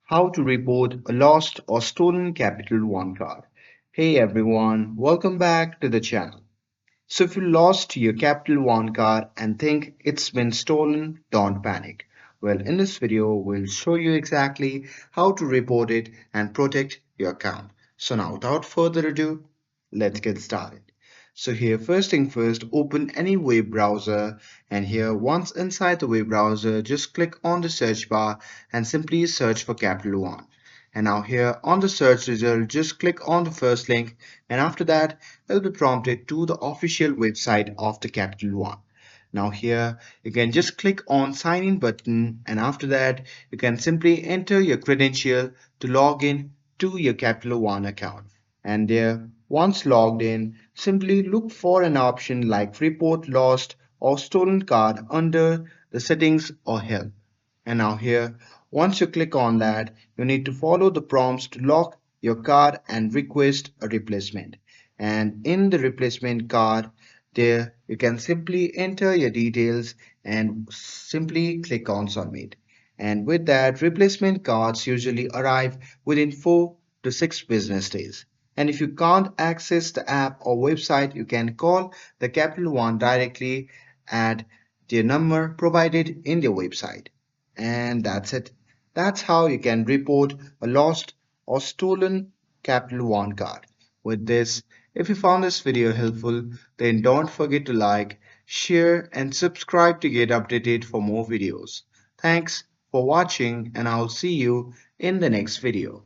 How to report a lost or stolen Capital One card. Hey everyone, welcome back to the channel. So if you lost your Capital One card and think it's been stolen, don't panic. Well, in this video, we'll show you exactly how to report it and protect your account. So now without further ado, let's get started. So here, first thing first, open any web browser, and here once inside the web browser, just click on the search bar and simply search for Capital One. And now here on the search result, just click on the first link, and after that you'll be prompted to the official website of the Capital One. Now here you can just click on sign in button, and after that you can simply enter your credential to log in to your Capital One account. And there, once logged in, simply look for an option like report lost or stolen card under the settings or help. And now here, once you click on that, you need to follow the prompts to lock your card and request a replacement. And in the replacement card, there you can simply enter your details and simply click on submit. And with that, replacement cards usually arrive within 4 to 6 business days. And if you can't access the app or website, you can call the Capital One directly at the number provided in their website. And that's it. That's how you can report a lost or stolen Capital One card. With this, if you found this video helpful, then don't forget to like, share, and subscribe to get updated for more videos. Thanks for watching, and I'll see you in the next video.